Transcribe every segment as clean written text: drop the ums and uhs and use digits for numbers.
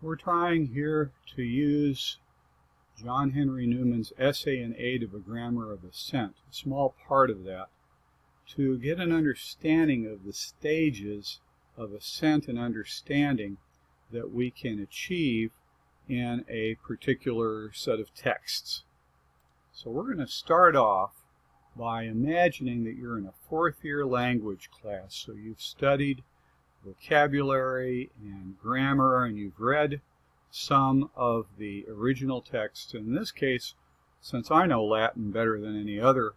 We're trying here to use John Henry Newman's Essay in Aid of a Grammar of Assent, a small part of that, to get an understanding of the stages of assent and understanding that we can achieve in a particular set of texts. So we're going to start off by imagining that you're in a fourth-year language class, so you've studied vocabulary and grammar, and you've read some of the original text. In this case, since I know Latin better than any other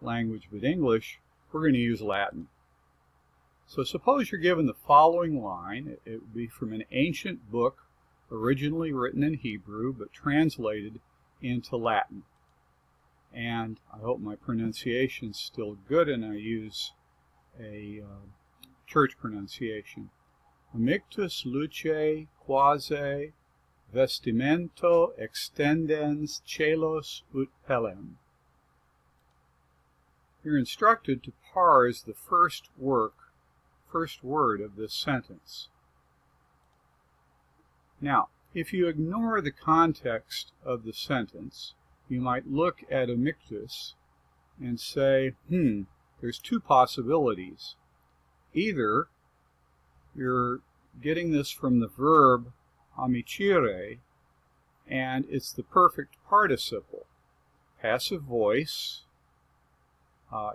language but English, we're going to use Latin. So suppose you're given the following line. It would be from an ancient book originally written in Hebrew but translated into Latin. And I hope my pronunciation's still good and I use a church pronunciation. Amictus luce quasi vestimento extendens celos ut pellem. You're instructed to parse the first word of this sentence. Now, if you ignore the context of the sentence, you might look at amictus and say, there's two possibilities. Either you're getting this from the verb amicire, and it's the perfect participle. Passive voice,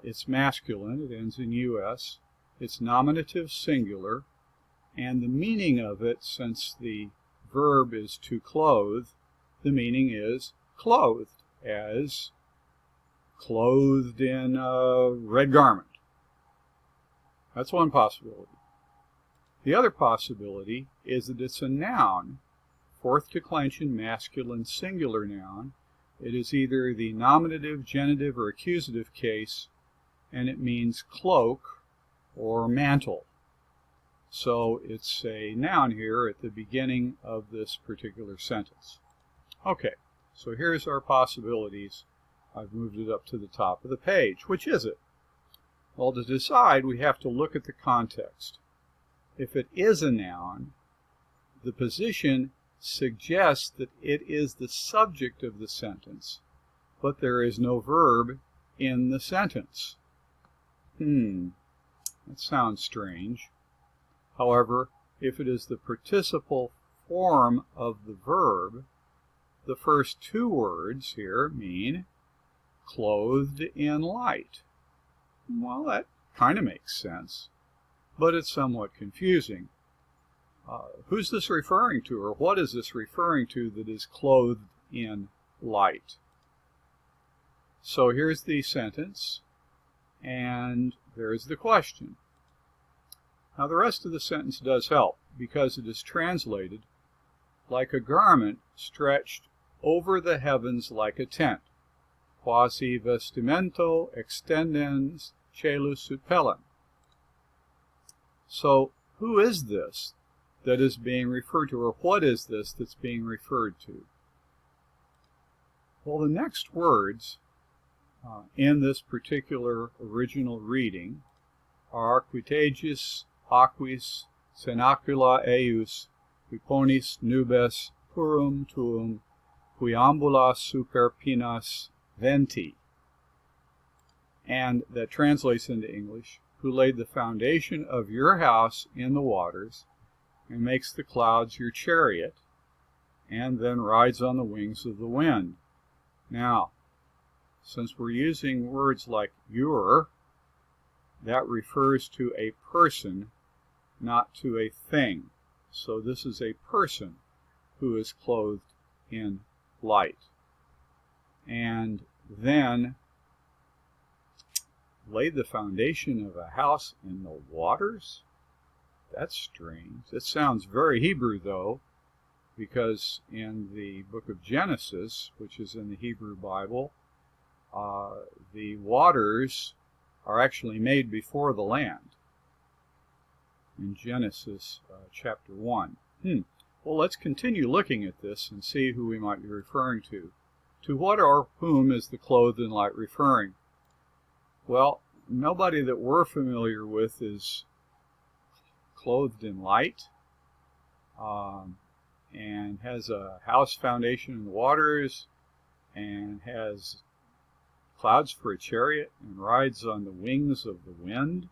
it's masculine, it ends in us, it's nominative singular, and the meaning of it, since the verb is to clothe, the meaning is clothed, as clothed in a red garment. That's one possibility. The other possibility is that it's a noun, fourth declension, masculine, singular noun. It is either the nominative, genitive, or accusative case, and it means cloak or mantle. So it's a noun here at the beginning of this particular sentence. Okay, so here's our possibilities. I've moved it up to the top of the page. Which is it? Well, to decide, we have to look at the context. If it is a noun, the position suggests that it is the subject of the sentence, but there is no verb in the sentence. That sounds strange. However, if it is the participle form of the verb, the first two words here mean clothed in light. Well, that kind of makes sense, but it's somewhat confusing. Who's this referring to, or what is this referring to that is clothed in light? So here's the sentence, and there's the question. Now the rest of the sentence does help, because it is translated like a garment stretched over the heavens like a tent. Quasi vestimento extendens celus ut pellem. So who is this that is being referred to, or what is this that's being referred to? Well, the next words in this particular original reading are quitagius aquis senacula eius qui ponis nubes purum tuum qui ambula super pinas venti. And that translates into English, who laid the foundation of your house in the waters, and makes the clouds your chariot, and then rides on the wings of the wind. Now, since we're using words like your, that refers to a person, not to a thing. So this is a person who is clothed in light. And then laid the foundation of a house in the waters? That's strange. It sounds very Hebrew, though, because in the book of Genesis, which is in the Hebrew Bible, the waters are actually made before the land in Genesis chapter 1. Well, let's continue looking at this and see who we might be referring to. To what or whom is the clothed in light referring? Well, nobody that we're familiar with is clothed in light. and has a house foundation in the waters, and has clouds for a chariot, and rides on the wings of the wind.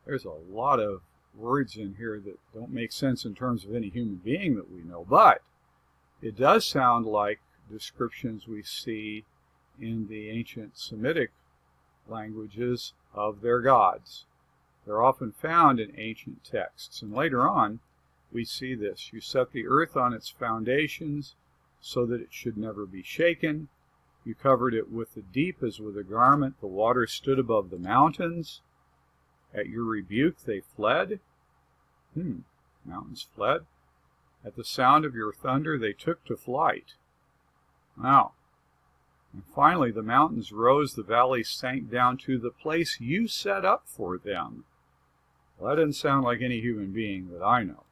There's a lot of words in here that don't make sense in terms of any human being that we know, but it does sound like descriptions we see in the ancient Semitic languages of their gods. They're often found in ancient texts, and later on we see this. You set the earth on its foundations so that it should never be shaken. You covered it with the deep as with a garment. The waters stood above the mountains. At your rebuke they fled. Mountains fled. At the sound of your thunder they took to flight. Wow. And finally the mountains rose, the valleys sank down to the place you set up for them. Well, that doesn't sound like any human being that I know.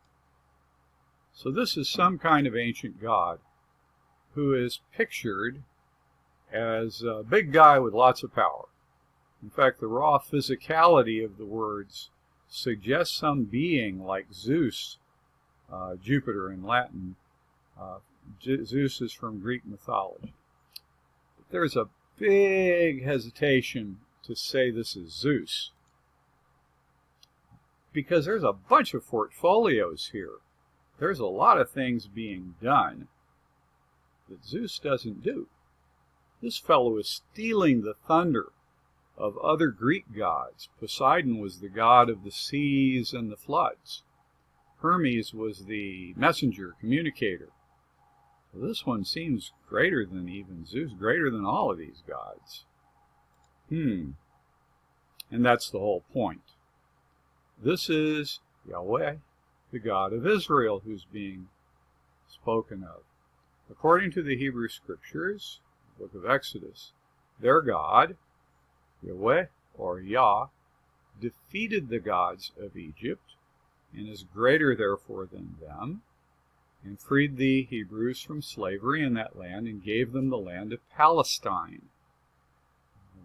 So this is some kind of ancient god who is pictured as a big guy with lots of power. In fact, the raw physicality of the words suggests some being like Zeus, Jupiter in Latin. Zeus is from Greek mythology. But there's a big hesitation to say this is Zeus, because there's a bunch of portfolios here. There's a lot of things being done that Zeus doesn't do. This fellow is stealing the thunder of other Greek gods. Poseidon was the god of the seas and the floods. Hermes was the messenger, communicator. Well, this one seems greater than even Zeus, greater than all of these gods. And that's the whole point. This is Yahweh, the God of Israel, who's being spoken of. According to the Hebrew Scriptures, the book of Exodus, their God, Yahweh, or Yah, defeated the gods of Egypt, and is greater therefore than them, and freed the Hebrews from slavery in that land, and gave them the land of Palestine.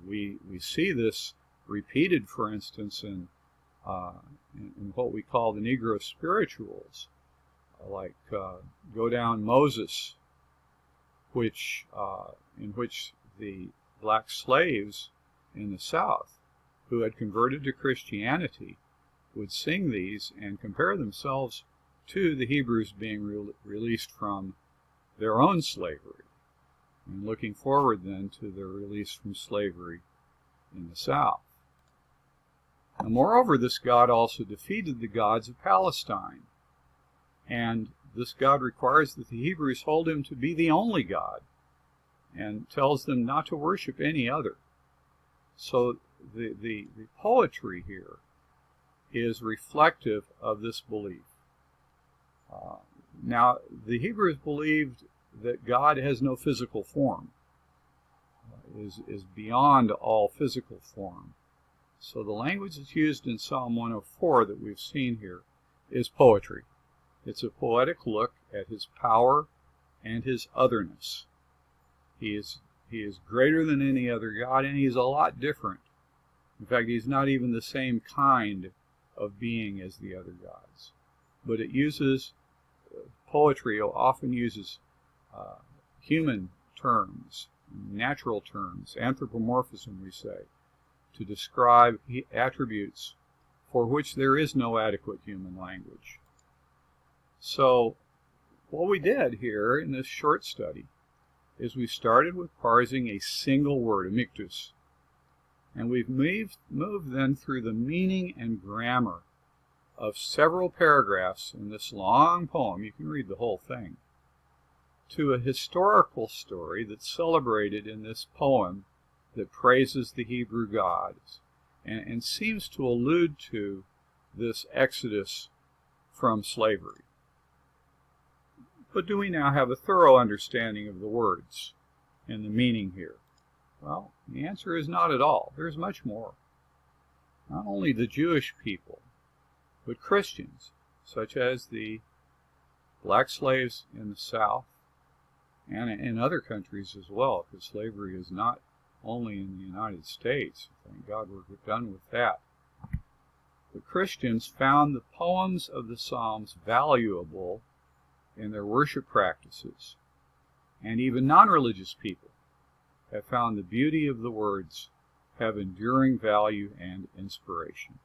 We see this repeated, for instance, in what we call the Negro spirituals, like Go Down Moses, in which the black slaves in the South who had converted to Christianity would sing these and compare themselves to the Hebrews being released from their own slavery, and looking forward then to their release from slavery in the South. And moreover, this God also defeated the gods of Palestine, and this God requires that the Hebrews hold him to be the only God, and tells them not to worship any other. So the poetry here is reflective of this belief. Now, the Hebrews believed that God has no physical form, is beyond all physical form. So the language that's used in Psalm 104 that we've seen here is poetry. It's a poetic look at his power and his otherness. He is greater than any other God, and he's a lot different. In fact, he's not even the same kind of being as the other gods. But it uses, poetry often uses human terms, natural terms, anthropomorphism we say, to describe attributes for which there is no adequate human language. So what we did here in this short study is we started with parsing a single word, amictus, and we've moved then through the meaning and grammar of several paragraphs in this long poem, you can read the whole thing, to a historical story that's celebrated in this poem that praises the Hebrew gods and seems to allude to this exodus from slavery. But do we now have a thorough understanding of the words and the meaning here? Well, the answer is not at all. There's much more. Not only the Jewish people, but Christians, such as the black slaves in the South and in other countries as well, because slavery is not only in the United States. Thank God we're done with that. The Christians found the poems of the Psalms valuable in their worship practices, and even non-religious people have found the beauty of the words have enduring value and inspiration.